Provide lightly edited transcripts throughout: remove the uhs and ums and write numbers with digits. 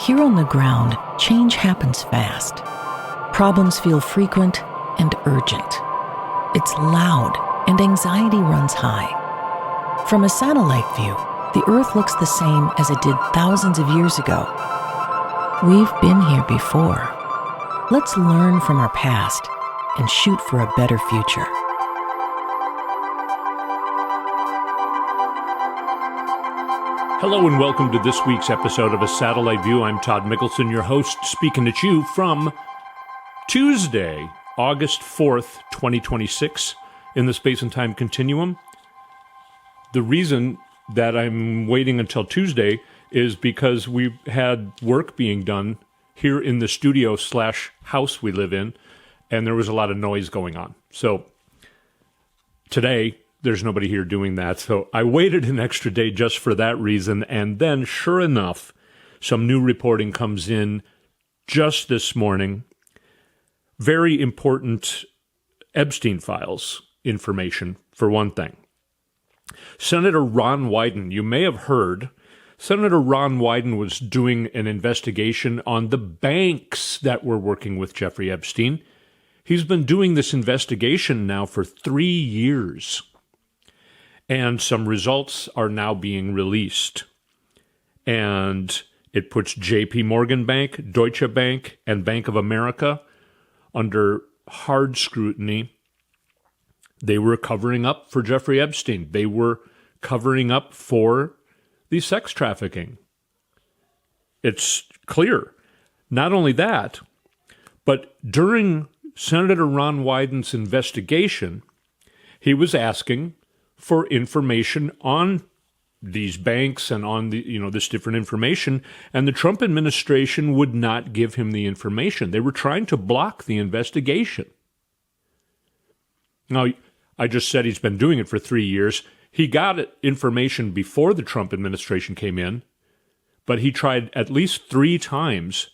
Here on the ground, change happens fast. Problems feel frequent and urgent. It's loud and anxiety runs high. From a satellite view, the Earth looks the same as it did thousands of years ago. We've been here before. Let's learn from our past and shoot for a better future. Hello and welcome to this week's episode of A Satellite View. I'm Todd Mickelson, your host, speaking at you from Tuesday, August 4th, 2026, in the space and time continuum. The reason that I'm waiting until Tuesday is because we've had work being done here in the studio / house we live in, and there was a lot of noise going on. So today, there's nobody here doing that. So I waited an extra day just for that reason. And then, sure enough, some new reporting comes in just this morning. Very important Epstein files information, for one thing. Senator Ron Wyden, you may have heard, Senator Ron Wyden was doing an investigation on the banks that were working with Jeffrey Epstein. He's been doing this investigation now for 3 years. And some results are now being released. And it puts J.P. Morgan Bank, Deutsche Bank, and Bank of America under hard scrutiny. They were covering up for Jeffrey Epstein. They were covering up for the sex trafficking. It's clear. Not only that, but during Senator Ron Wyden's investigation, he was asking for information on these banks and on this different information, and the Trump administration would not give him the information. They were trying to block the investigation. Now, I just said he's been doing it for 3 years. He got information before the Trump administration came in, but he tried at least 3 times,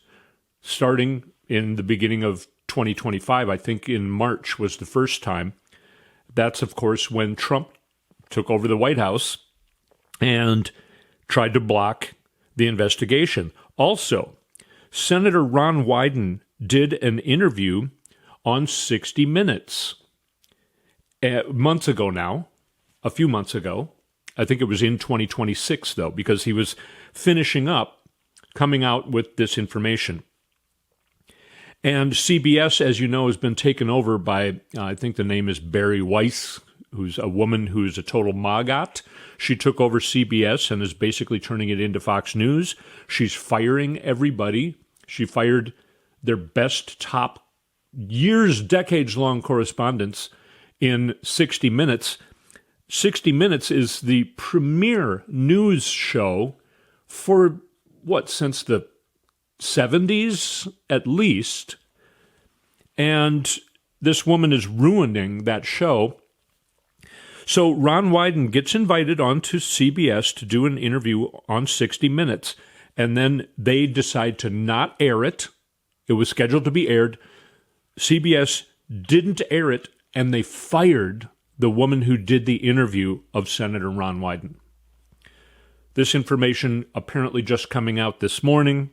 starting in the beginning of 2025. I think in March was the first time. That's, of course, when Trump took over the White House and tried to block the investigation. Also, Senator Ron Wyden did an interview on 60 Minutes months ago now, a few months ago. I think it was in 2026, though, because he was finishing up, coming out with this information. And CBS, as you know, has been taken over by, I think the name is Bari Weiss, who's a woman who's a total maggot. She took over CBS and is basically turning it into Fox News. She's firing everybody. She fired their best top decades-long correspondents in 60 Minutes. 60 Minutes is the premier news show for, since the 70s at least. And this woman is ruining that show. So Ron Wyden gets invited onto CBS to do an interview on 60 Minutes, and then they decide to not air it. It was scheduled to be aired. CBS didn't air it, and they fired the woman who did the interview of Senator Ron Wyden. This information apparently just coming out this morning,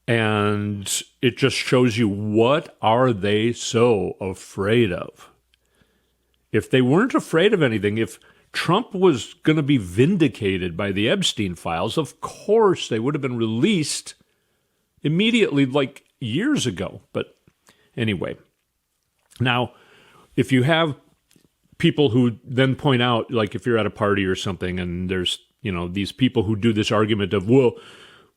and it just shows you, what are they so afraid of? If they weren't afraid of anything, if Trump was going to be vindicated by the Epstein files, of course they would have been released immediately, like years ago. But anyway, now, if you have people who then point out, like if you're at a party or something, and there's, these people who do this argument of, well,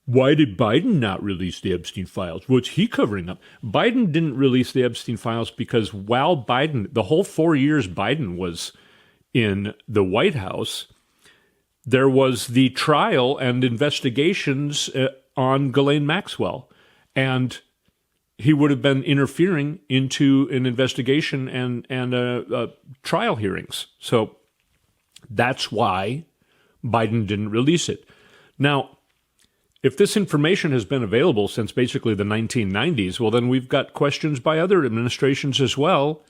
why did Biden not release the Epstein files? What's he covering up? Biden didn't release the Epstein files because while the whole 4 years Biden was in the White House, there was the trial and investigations on Ghislaine Maxwell. And he would have been interfering into an investigation and trial hearings. So that's why Biden didn't release it. Now, if this information has been available since basically the 1990s, well, then we've got questions by other administrations as well.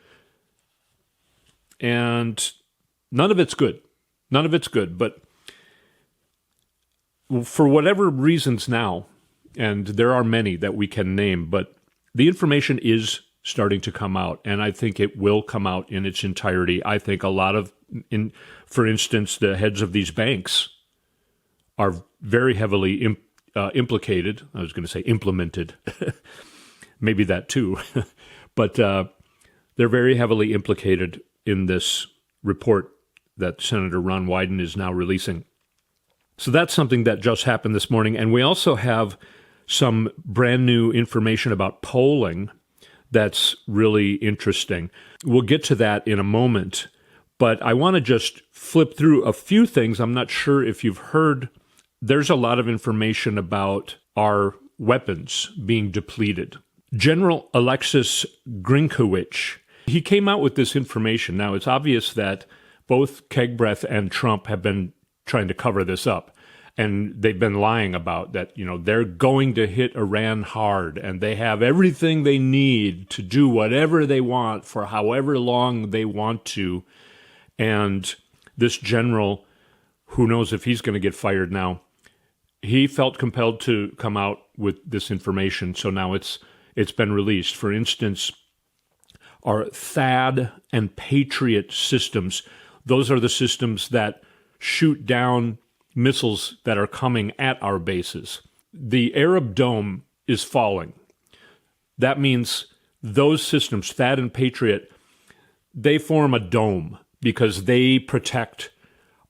And none of it's good. But for whatever reasons now, and there are many that we can name, but the information is starting to come out, and I think it will come out in its entirety. I think a lot of, for instance, the heads of these banks are very heavily implicated. I was going to say implemented. Maybe that too. But they're very heavily implicated in this report that Senator Ron Wyden is now releasing. So that's something that just happened this morning. And we also have some brand new information about polling that's really interesting. We'll get to that in a moment. But I want to just flip through a few things. I'm not sure if you've heard. There's a lot of information about our weapons being depleted. General Alexis Grinkowicz, he came out with this information. Now, it's obvious that both Kegbreath and Trump have been trying to cover this up. And they've been lying about that, they're going to hit Iran hard and they have everything they need to do whatever they want for however long they want to. And this general, who knows if he's going to get fired now, he felt compelled to come out with this information. So now it's been released. For instance, our THAAD and Patriot systems, those are the systems that shoot down missiles that are coming at our bases. The Arab Dome is falling. That means those systems, THAAD and Patriot, they form a dome because they protect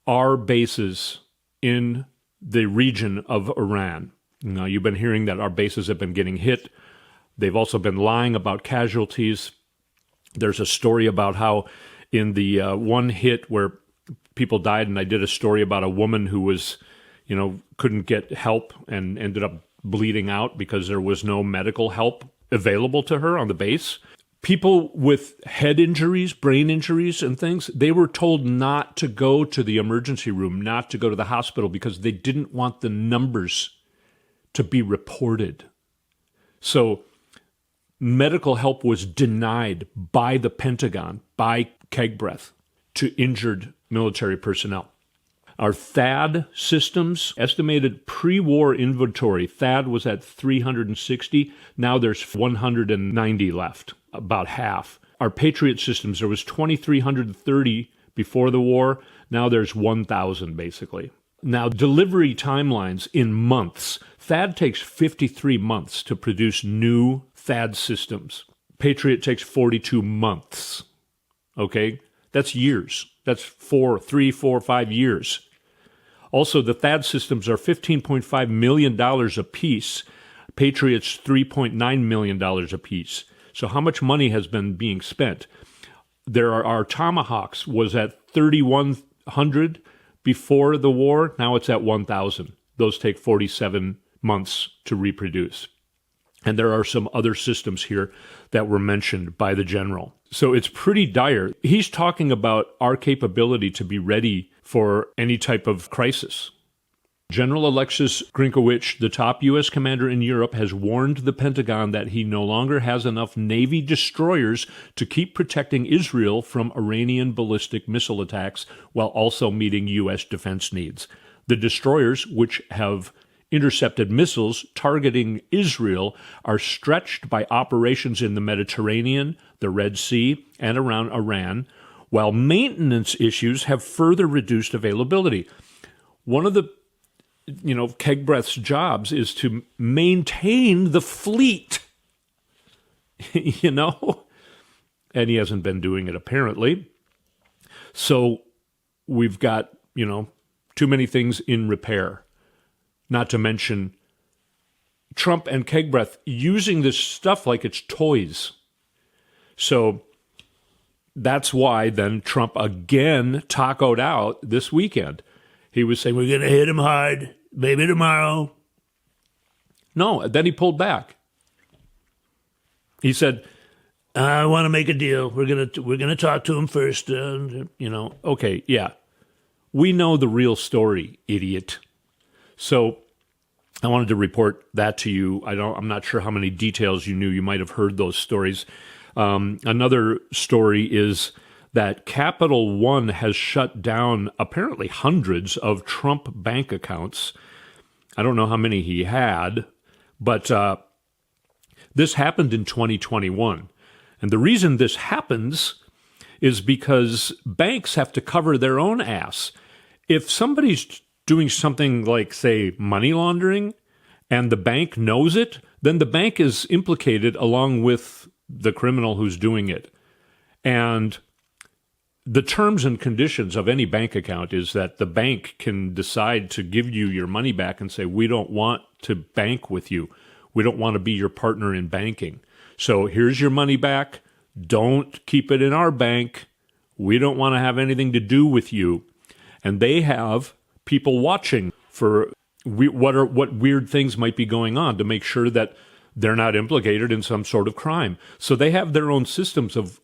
our bases in the region of Iran. Now, you've been hearing that our bases have been getting hit. They've also been lying about casualties. There's a story about how in the one hit where people died, and I did a story about a woman who was, couldn't get help and ended up bleeding out because there was no medical help available to her on the base. People with head injuries, brain injuries and things, they were told not to go to the emergency room, not to go to the hospital because they didn't want the numbers to be reported. So medical help was denied by the Pentagon, by Kegbreath, to injured military personnel. Our THAAD systems, estimated pre-war inventory, THAAD was at 360. Now there's 190 left, about half. Our Patriot systems, there was 2,330 before the war. Now there's 1,000, basically. Now, delivery timelines in months. THAAD takes 53 months to produce new THAAD systems. Patriot takes 42 months. Okay? That's years. That's 3, 4, 5 years. Also, the THAAD systems are $15.5 million a piece. Patriot's $3.9 million a piece. So how much money has been being spent? Our Tomahawks was at 3,100 before the war. Now it's at 1,000. Those take 47 months to reproduce. And there are some other systems here that were mentioned by the general. So it's pretty dire. He's talking about our capability to be ready for any type of crisis. General Alexis Grinkowicz, the top U.S. commander in Europe, has warned the Pentagon that he no longer has enough Navy destroyers to keep protecting Israel from Iranian ballistic missile attacks while also meeting U.S. defense needs. The destroyers, which have intercepted missiles targeting Israel, are stretched by operations in the Mediterranean, the Red Sea, and around Iran, while maintenance issues have further reduced availability. One of the Kegbreath's jobs is to maintain the fleet, and he hasn't been doing it apparently. So we've got, too many things in repair, not to mention Trump and Kegbreath using this stuff like it's toys. So that's why then Trump again tacoed out this weekend. He was saying, we're going to hit him hard, maybe tomorrow. No, then he pulled back. He said, I want to make a deal. We're going to talk to him first. Okay, yeah. We know the real story, idiot. So I wanted to report that to you. I'm not sure how many details you knew. You might have heard those stories. Another story is that Capital One has shut down apparently hundreds of Trump bank accounts. I don't know how many he had, but this happened in 2021. And the reason this happens is because banks have to cover their own ass. If somebody's doing something like, say, money laundering, and the bank knows it, then the bank is implicated along with the criminal who's doing it. And the terms and conditions of any bank account is that the bank can decide to give you your money back and say, we don't want to bank with you. We don't want to be your partner in banking. So here's your money back. Don't keep it in our bank. We don't want to have anything to do with you. And they have people watching for what weird things might be going on to make sure that they're not implicated in some sort of crime. So they have their own systems of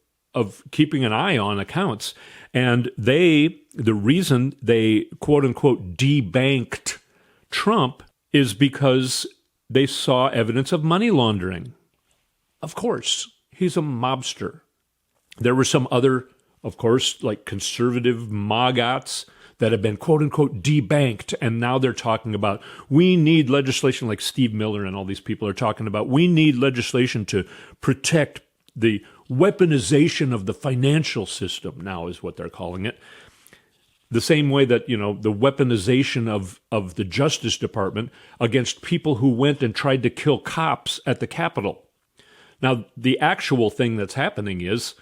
keeping an eye on accounts. And the reason they, quote unquote, debanked Trump is because they saw evidence of money laundering. Of course, he's a mobster. There were some other, of course, like conservative MAGAs that have been, quote unquote, debanked. And now they're talking about, we need legislation, like Steve Miller and all these people are talking about, we need legislation to protect the weaponization of the financial system, now is what they're calling it. The same way that, the weaponization of the Justice Department against people who went and tried to kill cops at the Capitol. Now, the actual thing that's happening is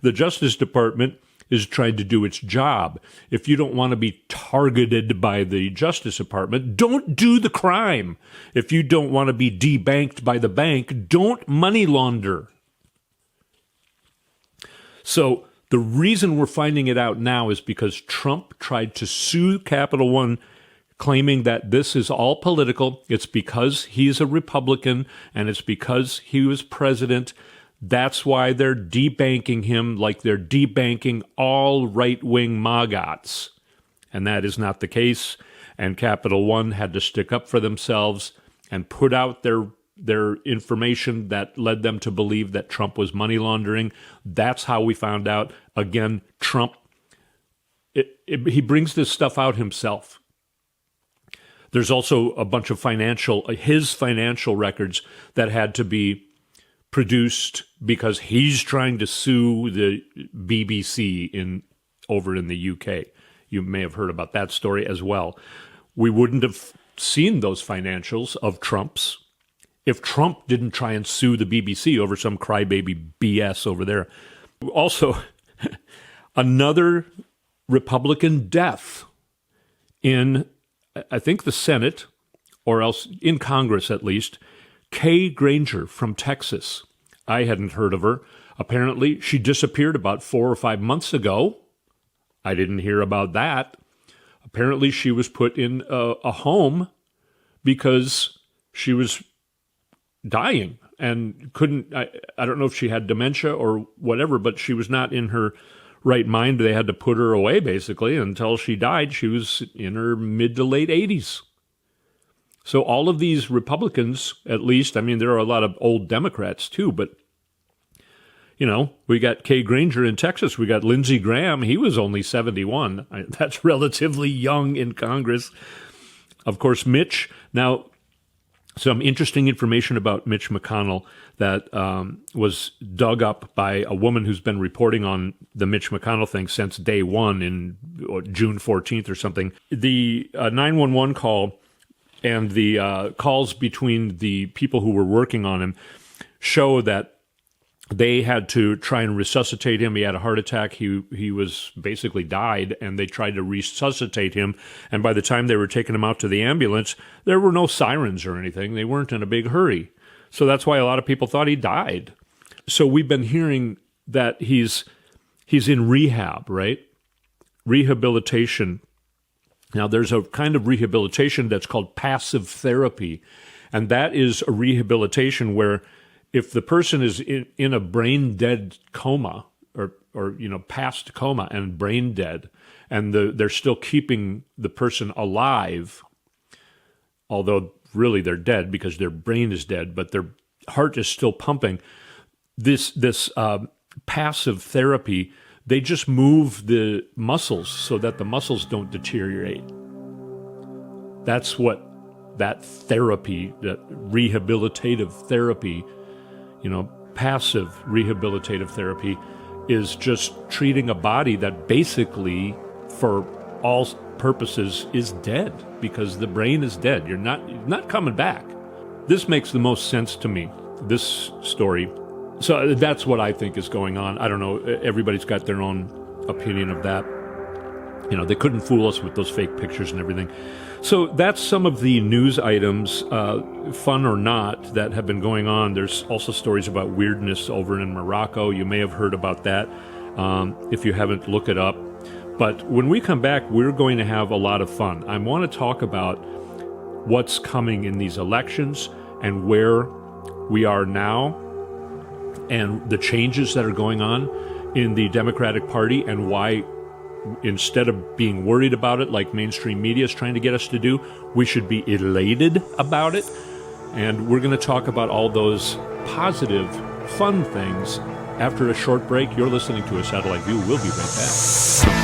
the Justice Department is trying to do its job. If you don't want to be targeted by the Justice Department, don't do the crime. If you don't want to be debanked by the bank, don't money launder. So the reason we're finding it out now is because Trump tried to sue Capital One, claiming that this is all political. It's because he's a Republican and it's because he was president. That's why they're debanking him like they're debanking all right-wing MAGAs. And that is not the case. And Capital One had to stick up for themselves and put out their information that led them to believe that Trump was money laundering. That's how we found out. Again, Trump, he brings this stuff out himself. There's also a bunch of his financial records that had to be produced because he's trying to sue the BBC over in the UK. You may have heard about that story as well. We wouldn't have seen those financials of Trump's if Trump didn't try and sue the BBC over some crybaby BS over there. Also, another Republican death in, I think, the Senate, or else in Congress at least. Kay Granger from Texas. I hadn't heard of her. Apparently, she disappeared about 4 or 5 months ago. I didn't hear about that. Apparently, she was put in a home because she was dying and couldn't, I don't know if she had dementia or whatever, but she was not in her right mind. They had to put her away, basically, until she died. She was in her mid to late 80s. So all of these Republicans, at least, I mean, there are a lot of old Democrats too, but, we got Kay Granger in Texas. We got Lindsey Graham. He was only 71. That's relatively young in Congress. Of course, Mitch. Now, some interesting information about Mitch McConnell that was dug up by a woman who's been reporting on the Mitch McConnell thing since day one in June 14th or something. The 911 call and the calls between the people who were working on him show that they had to try and resuscitate him. He had a heart attack. He was basically died, and they tried to resuscitate him. And by the time they were taking him out to the ambulance, there were no sirens or anything. They weren't in a big hurry. So that's why a lot of people thought he died. So we've been hearing that he's in rehab, right? Rehabilitation. Now, there's a kind of rehabilitation that's called passive therapy, and that is a rehabilitation where if the person is in a brain-dead coma or past coma and brain-dead, and they're still keeping the person alive, although really they're dead because their brain is dead, but their heart is still pumping, this passive therapy, they just move the muscles so that the muscles don't deteriorate. That's what that therapy, that rehabilitative therapy, passive rehabilitative therapy, is just treating a body that basically, for all purposes, is dead, because the brain is dead. You're not coming back. This makes the most sense to me, this story. So that's what I think is going on. I don't know. Everybody's got their own opinion of that. They couldn't fool us with those fake pictures and everything. So that's some of the news items, fun or not, that have been going on. There's also stories about weirdness over in Morocco. You may have heard about that. If you haven't, look it up. But when we come back, we're going to have a lot of fun. I want to talk about what's coming in these elections and where we are now and the changes that are going on in the Democratic Party, and why, instead of being worried about it like mainstream media is trying to get us to do, we should be elated about it. And we're going to talk about all those positive, fun things after a short break. You're listening to A Satellite View. We'll be right back.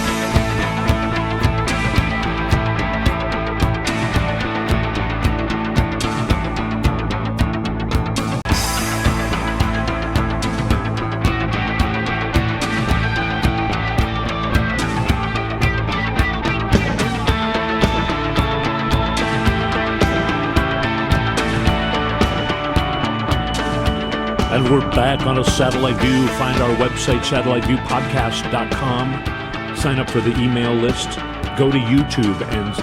And we're back on A Satellite View. Find our website, satelliteviewpodcast.com. Sign up for the email list. Go to YouTube and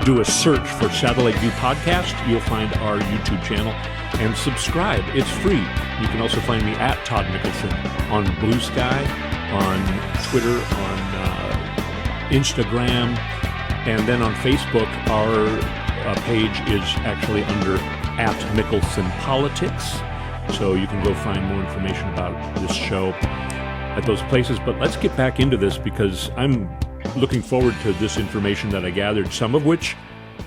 do a search for Satellite View Podcast. You'll find our YouTube channel. And subscribe. It's free. You can also find me at Todd Mickelson on Blue Sky, on Twitter, on Instagram, and then on Facebook. Our page is actually under @MickelsonPolitics. So you can go find more information about this show at those places. But let's get back into this, because I'm looking forward to this information that I gathered, some of which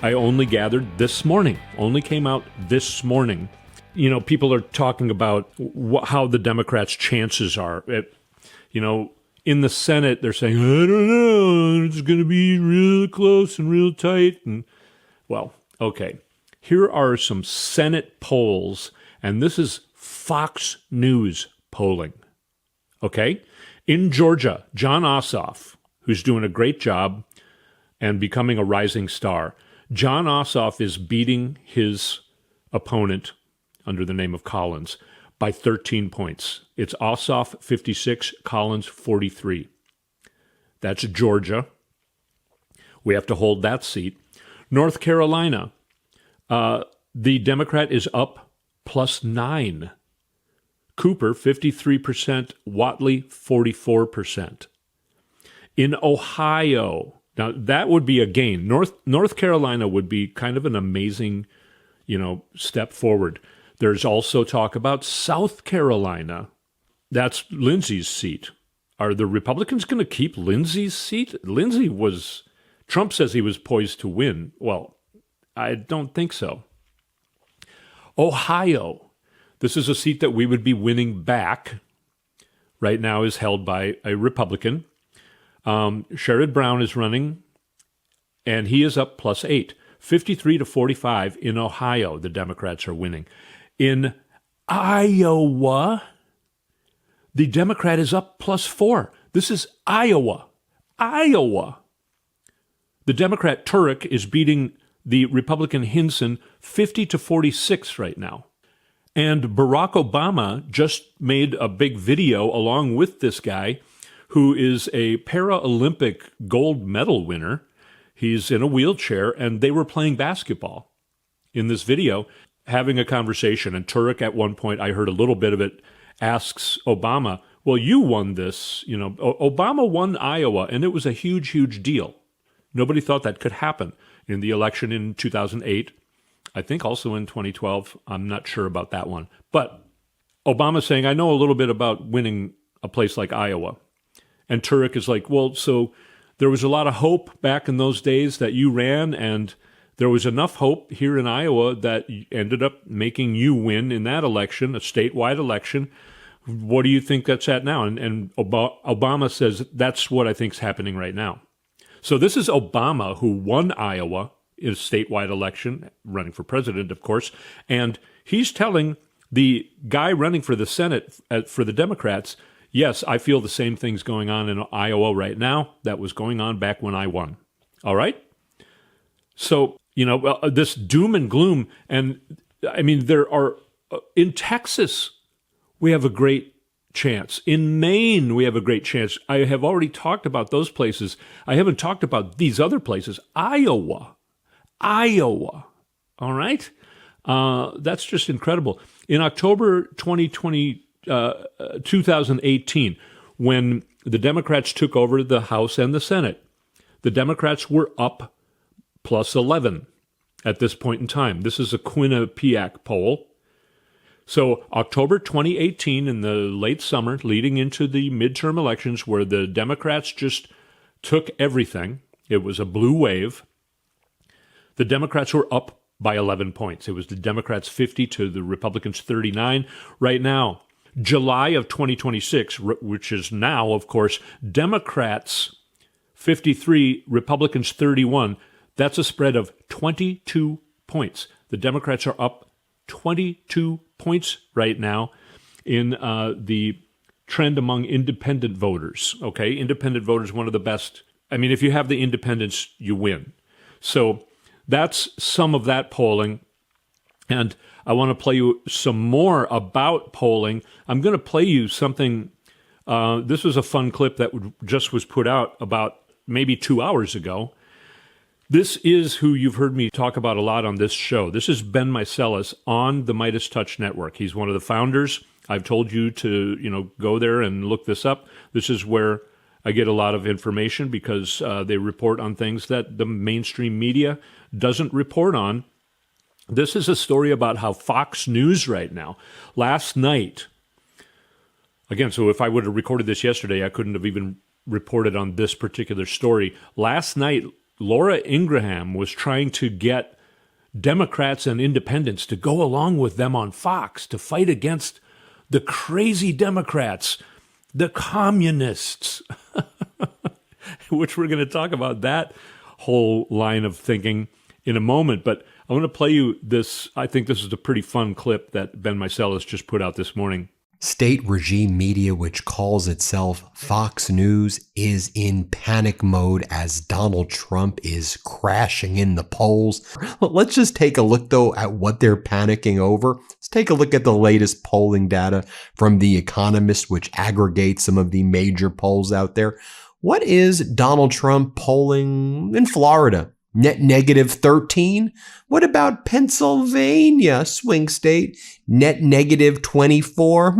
I only gathered this morning, only came out this morning. People are talking about how the Democrats' chances are. In the Senate, they're saying, I don't know, it's going to be real close and real tight. And, well, okay. Here are some Senate polls, and this is Fox News polling, okay? In Georgia, Jon Ossoff, who's doing a great job and becoming a rising star. Jon Ossoff is beating his opponent under the name of Collins by 13 points. It's Ossoff 56, Collins 43. That's Georgia. We have to hold that seat. North Carolina, the Democrat is up +9. Cooper, 53%. Whatley, 44%. In Ohio, now that would be a gain. North Carolina would be kind of an amazing, step forward. There's also talk about South Carolina. That's Lindsey's seat. Are the Republicans going to keep Lindsey's seat? Trump says he was poised to win. Well, I don't think so. Ohio, this is a seat that we would be winning back. Right now is held by a Republican. Sherrod Brown is running, and he is up +8. 53-45 in Ohio, the Democrats are winning. In Iowa, the Democrat is up +4. This is Iowa. The Democrat Turek is beating the Republican Hinson 50-46 right now. And Barack Obama just made a big video along with this guy who is a Paralympic gold medal winner. He's in a wheelchair, and they were playing basketball in this video, having a conversation. And Turek, at one point, I heard a little bit of it, asks Obama, well, you won this. Obama won Iowa, and it was a huge, huge deal. Nobody thought that could happen in the election in 2008. I think also in 2012. I'm not sure about that one. But Obama's saying, I know a little bit about winning a place like Iowa. And Turek is like, well, so there was a lot of hope back in those days that you ran, and there was enough hope here in Iowa that ended up making you win in that election, a statewide election. What do you think that's at now? And Obama says, that's what I think is happening right now. So this is Obama, who won Iowa in a statewide election, running for president, of course. And he's telling the guy running for the Senate for the Democrats, yes, I feel the same things going on in Iowa right now that was going on back when I won. All right? So, this doom and gloom. And I mean, there are, in Texas, we have a great chance. In Maine, we have a great chance. I have already talked about those places. I haven't talked about these other places. Iowa. All right? That's just incredible. In October 2018, when the Democrats took over the House and the Senate, the Democrats were up plus 11 at this point in time. This is a Quinnipiac poll. So October 2018, in the late summer, leading into the midterm elections, where the Democrats just took everything, it was a blue wave, the Democrats were up by 11 points. It was the Democrats 50 to the Republicans 39. Right now, July of 2026, which is now, of course, Democrats 53, Republicans 31. That's a spread of 22 points. The Democrats are up 22 points right now in the trend among independent voters. Okay, independent voters, one of the best. I mean, if you have the independents, you win. So that's some of that polling. And I want to play you some more about polling. I'm going to play you something. This was a fun clip that just was put out about maybe 2 hours ago. This is who you've heard me talk about a lot on this show. This is Ben Meiselas on the Midas Touch Network. He's one of the founders. I've told you to, go there and look this up. This is where I get a lot of information because they report on things that the mainstream media doesn't report on. This is a story about how Fox News right now, last night, again, so if I would have recorded this yesterday, I couldn't have even reported on this particular story. Last night, Laura Ingraham was trying to get Democrats and independents to go along with them on Fox to fight against the crazy Democrats, the communists, which we're going to talk about that whole line of thinking in a moment. But I want to play you this. I think this is a pretty fun clip that Ben Meiselas just put out this morning. State regime media, which calls itself Fox News, is in panic mode as Donald Trump is crashing in the polls. Let's just take a look, though, at what they're panicking over. Let's take a look at the latest polling data from The Economist, which aggregates some of the major polls out there. What is Donald Trump polling in Florida? Net negative 13. What about Pennsylvania, swing state? Net negative 24.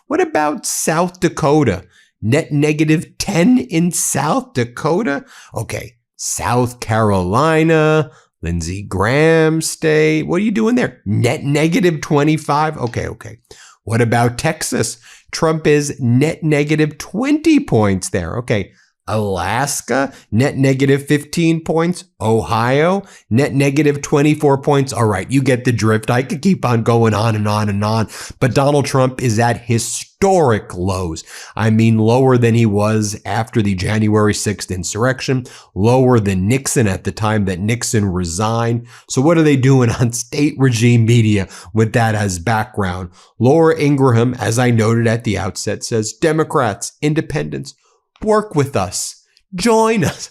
What about South Dakota? Net negative 10 in South Dakota? Okay, South Carolina, Lindsey Graham state. What are you doing there? Net negative 25. Okay. What about Texas? Trump is net negative 20 points there. Okay. Alaska, net negative 15 points. Ohio, net negative 24 points. All right, you get the drift. I could keep on going on and on and on. But Donald Trump is at historic lows. I mean, lower than he was after the January 6th insurrection, lower than Nixon at the time that Nixon resigned. So what are they doing on state regime media with that as background? Laura Ingraham, as I noted at the outset, says Democrats, independents, work with us. Join us.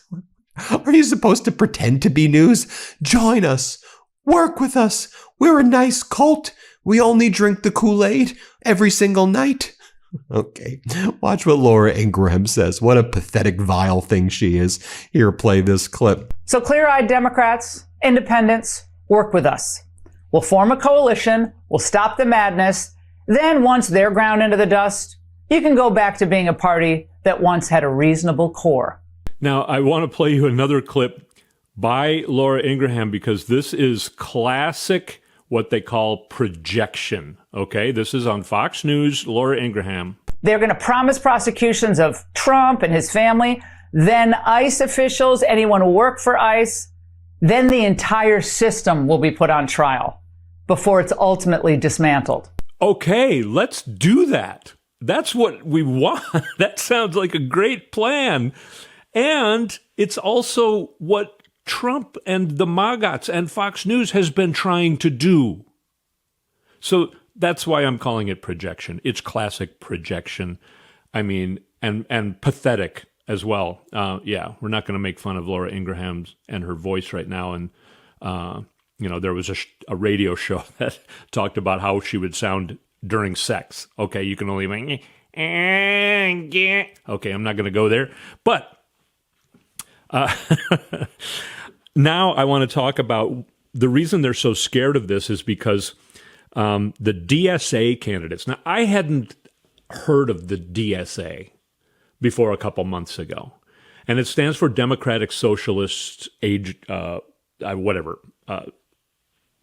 Are you supposed to pretend to be news? Join us. Work with us. We're a nice cult. We only drink the Kool-Aid every single night. Okay, watch what Laura Ingraham says. What a pathetic, vile thing she is. Here, play this clip. So clear-eyed Democrats, independents, work with us. We'll form a coalition. We'll stop the madness. Then once they're ground into the dust, you can go back to being a party that once had a reasonable core. Now, I want to play you another clip by Laura Ingraham because this is classic what they call projection. Okay, this is on Fox News, Laura Ingraham. They're going to promise prosecutions of Trump and his family, then ICE officials, anyone who worked for ICE, then the entire system will be put on trial before it's ultimately dismantled. Okay, let's do that. That's what we want. That sounds like a great plan. And it's also what Trump and the MAGAs and Fox News has been trying to do. So that's why I'm calling it projection. It's classic projection. I mean, and pathetic as well. Yeah, we're not going to make fun of Laura Ingraham and her voice right now. And, there was a radio show that talked about how she would sound during sex. Okay, you can only make, okay, I'm not going to go there. But now I want to talk about the reason they're so scared of this is because the DSA candidates. Now, I hadn't heard of the DSA before a couple months ago, and it stands for Democratic Socialist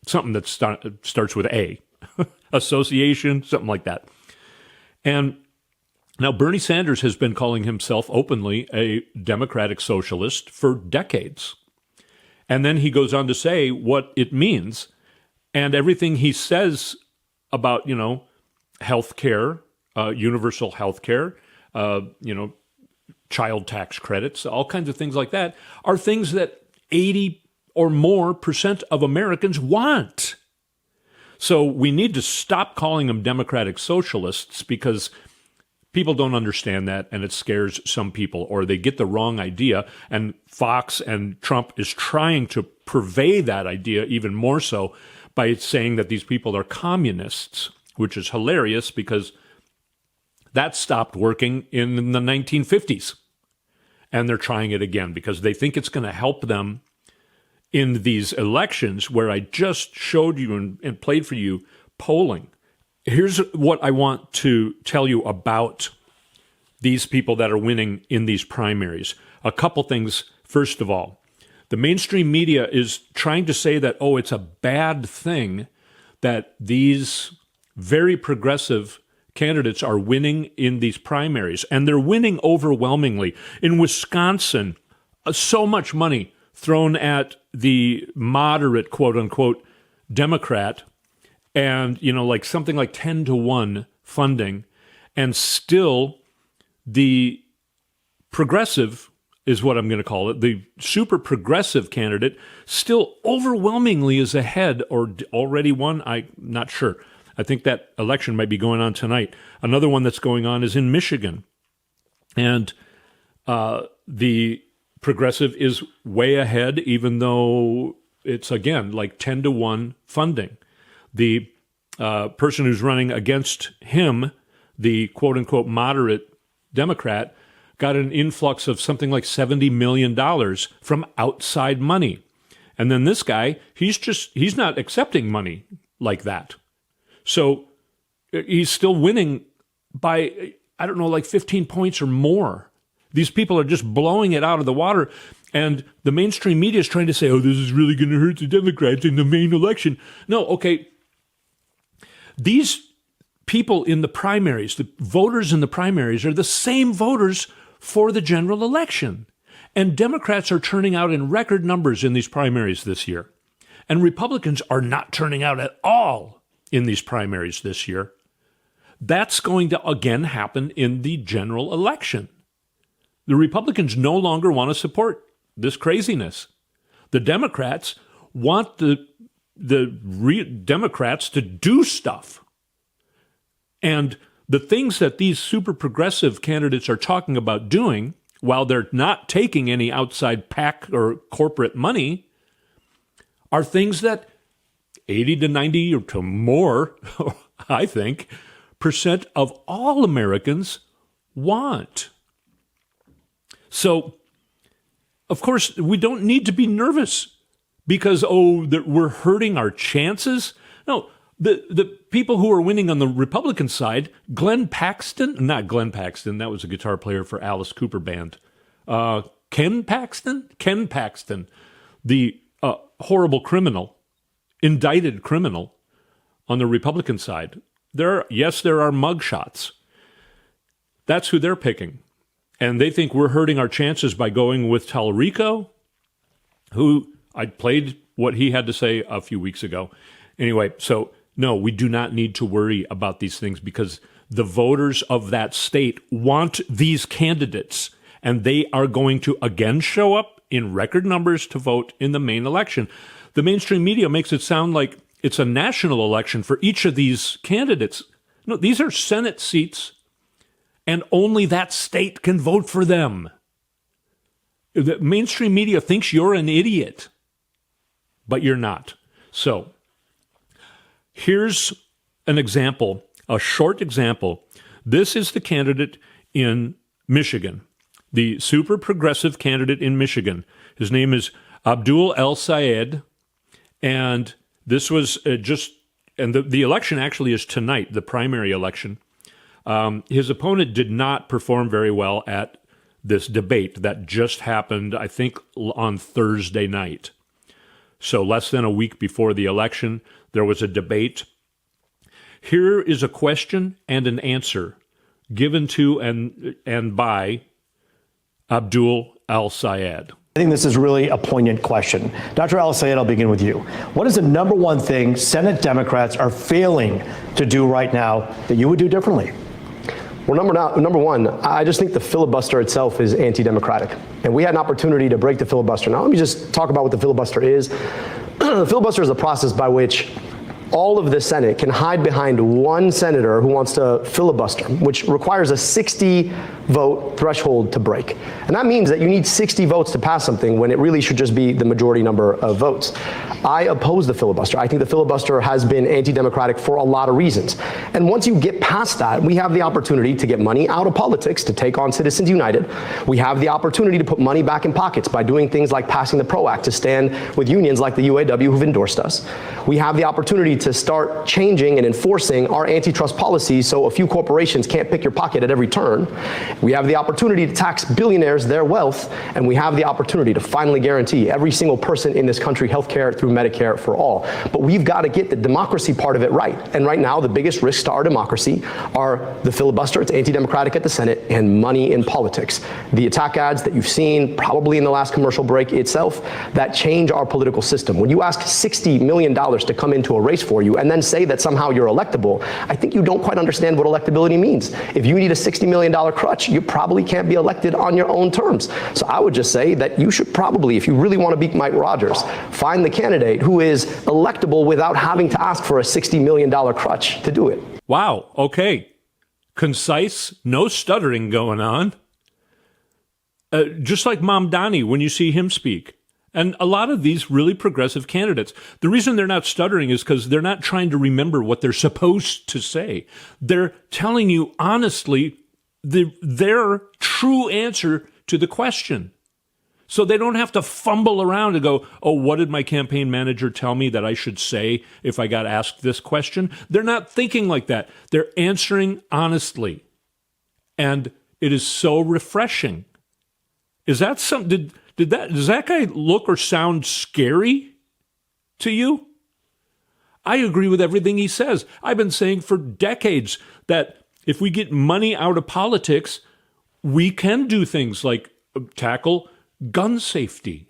something that starts with A, association, something like that. And now Bernie Sanders has been calling himself openly a Democratic Socialist for decades. And then he goes on to say what it means. And everything he says about, health care, universal health care, child tax credits, all kinds of things like that, are things that 80 or more % of Americans want. So we need to stop calling them Democratic Socialists because people don't understand that and it scares some people, or they get the wrong idea. And Fox and Trump is trying to purvey that idea even more so by saying that these people are communists, which is hilarious because that stopped working in the 1950s. And they're trying it again because they think it's going to help them in these elections where I just showed you and played for you polling. Here's what I want to tell you about these people that are winning in these primaries. A couple things. First of all, the mainstream media is trying to say that, it's a bad thing that these very progressive candidates are winning in these primaries. And they're winning overwhelmingly. In Wisconsin, so much money thrown at the moderate, quote unquote, Democrat, and, like something like 10-1 funding. And still the progressive is what I'm going to call it. The super progressive candidate still overwhelmingly is ahead or already won. I'm not sure. I think that election might be going on tonight. Another one that's going on is in Michigan. And the progressive is way ahead, even though it's, again, like 10-1 funding. The person who's running against him, the quote-unquote moderate Democrat, got an influx of something like $70 million from outside money. And then this guy, he's not accepting money like that. So he's still winning by, like 15 points or more. These people are just blowing it out of the water. And the mainstream media is trying to say, this is really going to hurt the Democrats in the main election. No, okay. These people in the primaries, the voters in the primaries, are the same voters for the general election. And Democrats are turning out in record numbers in these primaries this year. And Republicans are not turning out at all in these primaries this year. That's going to again happen in the general election. The Republicans no longer want to support this craziness. The Democrats want the Democrats to do stuff. And the things that these super progressive candidates are talking about doing, while they're not taking any outside PAC or corporate money, are things that 80 to 90 or to more, I think, % of all Americans want. So, of course, we don't need to be nervous because, that we're hurting our chances. No, the people who are winning on the Republican side, not Glenn Paxton, that was a guitar player for Alice Cooper Band. Ken Paxton, the horrible criminal, indicted criminal on the Republican side. There are mugshots. That's who they're picking. And they think we're hurting our chances by going with Tallarico, who I played what he had to say a few weeks ago. Anyway, so no, we do not need to worry about these things because the voters of that state want these candidates, and they are going to again show up in record numbers to vote in the main election. The mainstream media makes it sound like it's a national election for each of these candidates. No, these are Senate seats, and only that state can vote for them. The mainstream media thinks you're an idiot, but you're not. So here's an example, a short example. This is the candidate in Michigan, the super progressive candidate in Michigan. His name is Abdul El-Sayed, and this was the election actually is tonight, the primary election. His opponent did not perform very well at this debate that just happened, I think, on Thursday night. So less than a week before the election, there was a debate. Here is a question and an answer given to and by Abdul El-Sayed. I think this is really a poignant question. Dr. El-Sayed, I'll begin with you. What is the number one thing Senate Democrats are failing to do right now that you would do differently? Well, number one, I just think the filibuster itself is anti-democratic. And we had an opportunity to break the filibuster. Now, let me just talk about what the filibuster is. The filibuster is a process by which all of the Senate can hide behind one senator who wants to filibuster, which requires a 60-vote threshold to break. And that means that you need 60 votes to pass something when it really should just be the majority number of votes. I oppose the filibuster. I think the filibuster has been anti-democratic for a lot of reasons. And once you get past that, we have the opportunity to get money out of politics to take on Citizens United. We have the opportunity to put money back in pockets by doing things like passing the PRO Act to stand with unions like the UAW who've endorsed us. We have the opportunity to start changing and enforcing our antitrust policies so a few corporations can't pick your pocket at every turn. We have the opportunity to tax billionaires their wealth, and we have the opportunity to finally guarantee every single person in this country health care through Medicare for all. But we've got to get the democracy part of it right. And right now, the biggest risks to our democracy are the filibuster, it's anti-democratic at the Senate, and money in politics. The attack ads that you've seen, probably in the last commercial break itself, that change our political system. When you ask $60 million to come into a race for you and then say that somehow you're electable, I think you don't quite understand what electability means. If you need a $60 million crutch, you probably can't be elected on your own terms. So I would just say that you should probably, if you really want to beat Mike Rogers, find the candidate who is electable without having to ask for a $60 million crutch to do it. Wow. Okay. Concise, no stuttering going on. Just like Mamdani when you see him speak. And a lot of these really progressive candidates, the reason they're not stuttering is because they're not trying to remember what they're supposed to say. They're telling you honestly their true answer to the question. So they don't have to fumble around and go, oh, what did my campaign manager tell me that I should say if I got asked this question? They're not thinking like that. They're answering honestly. And it is so refreshing. Is that something? Does that guy look or sound scary to you? I agree with everything he says. I've been saying for decades that if we get money out of politics, we can do things like tackle gun safety.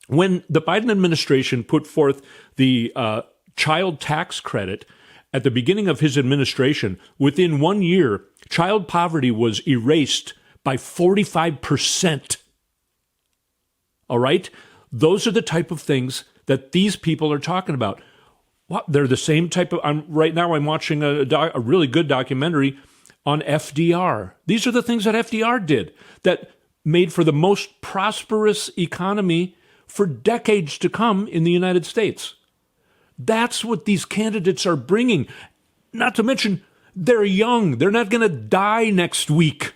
When the Biden administration put forth the child tax credit at the beginning of his administration, within 1 year, child poverty was erased by 45%. All right? Those are the type of things that these people are talking about. What? They're the same type of... right now I'm watching a really good documentary on FDR. These are the things that FDR did that made for the most prosperous economy for decades to come in the United States. That's what these candidates are bringing. Not to mention, they're young. They're not going to die next week.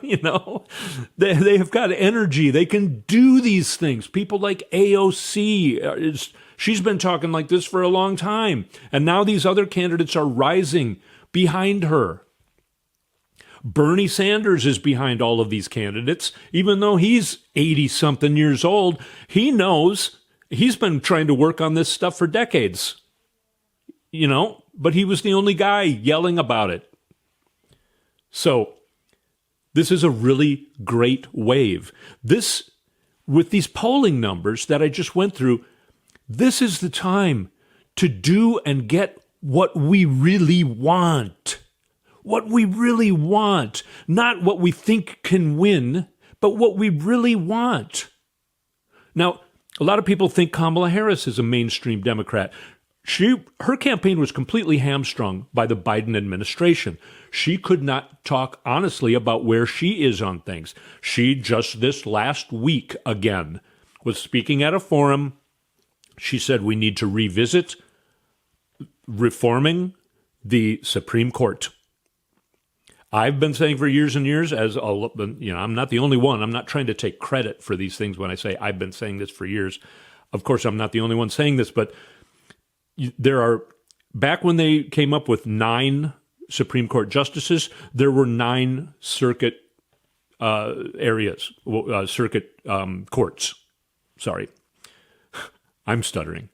You know, they have got energy. They can do these things. People like AOC, she's been talking like this for a long time. And now these other candidates are rising behind her. Bernie Sanders is behind all of these candidates. Even though he's 80-something years old, he knows he's been trying to work on this stuff for decades. You know, but he was the only guy yelling about it. So this is a really great wave. This, with these polling numbers that I just went through, this is the time to do and get what we really want. What we really want, not what we think can win, but what we really want. Now, a lot of people think Kamala Harris is a mainstream Democrat. Her campaign was completely hamstrung by the Biden administration. She could not talk honestly about where she is on things. She just this last week again was speaking at a forum. She said we need to revisit reforming the Supreme Court. I've been saying for years and years, I'm not the only one. I'm not trying to take credit for these things when I say I've been saying this for years. Of course, I'm not the only one saying this, but there are, back when they came up with 9 Supreme Court justices, there were 9 circuit courts. Sorry. I'm stuttering.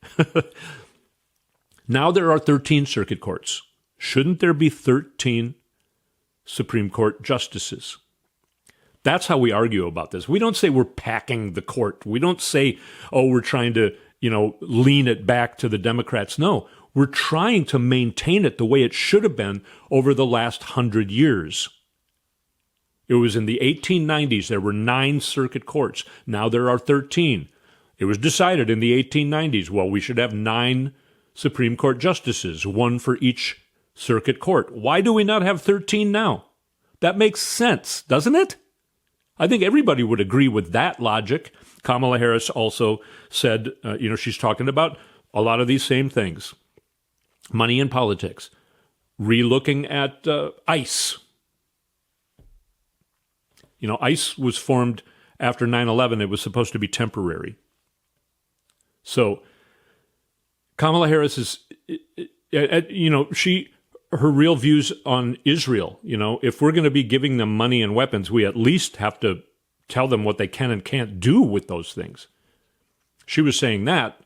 Now there are 13 circuit courts. Shouldn't there be 13 Supreme Court justices? That's how we argue about this. We don't say we're packing the court. We don't say, we're trying to, lean it back to the Democrats. No, we're trying to maintain it the way it should have been over the last 100 years. It was in the 1890s. There were 9 circuit courts. Now there are 13. It was decided in the 1890s, we should have 9 Supreme Court justices, 1 for each circuit court. Why do we not have 13 now? That makes sense, doesn't it? I think everybody would agree with that logic. Kamala Harris also said, she's talking about a lot of these same things. Money in politics. Relooking at ICE. ICE was formed after 9/11. It was supposed to be temporary. So Kamala Harris is, her real views on Israel, if we're going to be giving them money and weapons, we at least have to tell them what they can and can't do with those things. She was saying that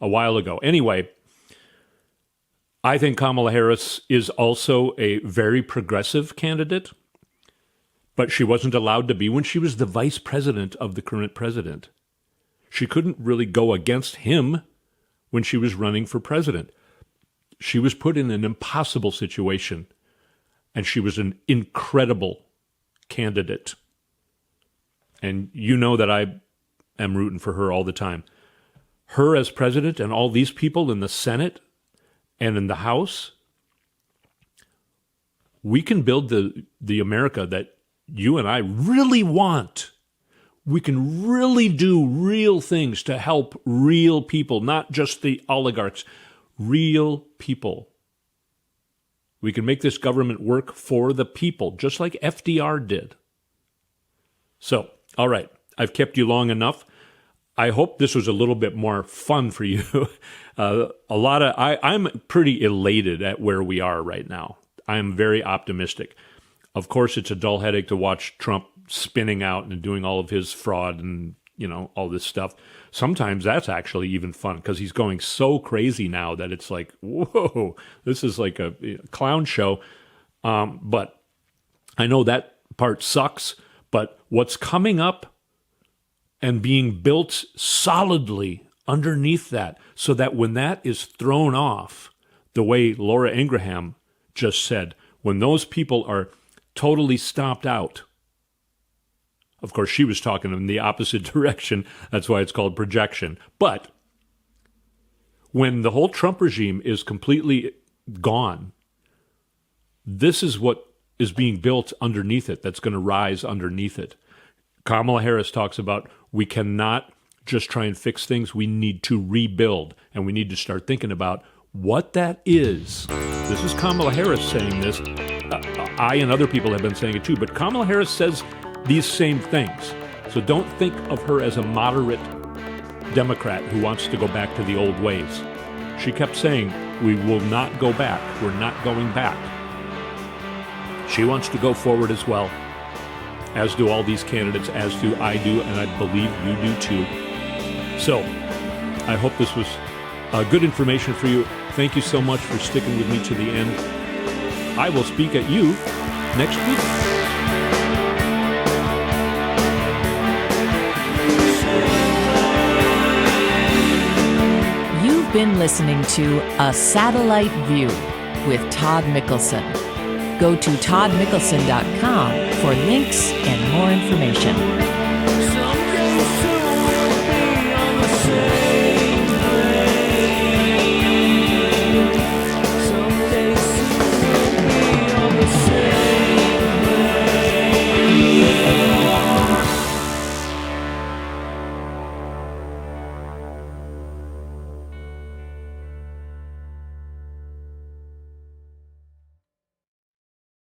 a while ago. Anyway, I think Kamala Harris is also a very progressive candidate, but she wasn't allowed to be when she was the vice president of the current president. She couldn't really go against him when she was running for president. She was put in an impossible situation, and she was an incredible candidate. And you know that I am rooting for her all the time. Her as president and all these people in the Senate and in the House, we can build the America that you and I really want. We can really do real things to help real people, not just the oligarchs, real people. We can make this government work for the people, just like FDR did. So, all right, I've kept you long enough. I hope this was a little bit more fun for you. I'm pretty elated at where we are right now. I am very optimistic. Of course, it's a dull headache to watch Trump spinning out and doing all of his fraud and, all this stuff. Sometimes that's actually even fun because he's going so crazy now that it's like, whoa, this is like a clown show. But I know that part sucks. But what's coming up and being built solidly underneath that, so that when that is thrown off, the way Laura Ingraham just said, when those people are totally stomped out. Of course, she was talking in the opposite direction. That's why it's called projection. But when the whole Trump regime is completely gone, this is what is being built underneath it, that's going to rise underneath it. Kamala Harris talks about we cannot just try and fix things. We need to rebuild, and we need to start thinking about what that is. This is Kamala Harris saying this. I and other people have been saying it too, but Kamala Harris says these same things. So don't think of her as a moderate Democrat who wants to go back to the old ways. She kept saying, we will not go back. We're not going back. She wants to go forward as well, as do all these candidates, as do I do, and I believe you do too. So I hope this was good information for you. Thank you so much for sticking with me to the end. I will speak at you next week. You've been listening to A Satellite View with Todd Mickelson. Go to toddmickelson.com for links and more information.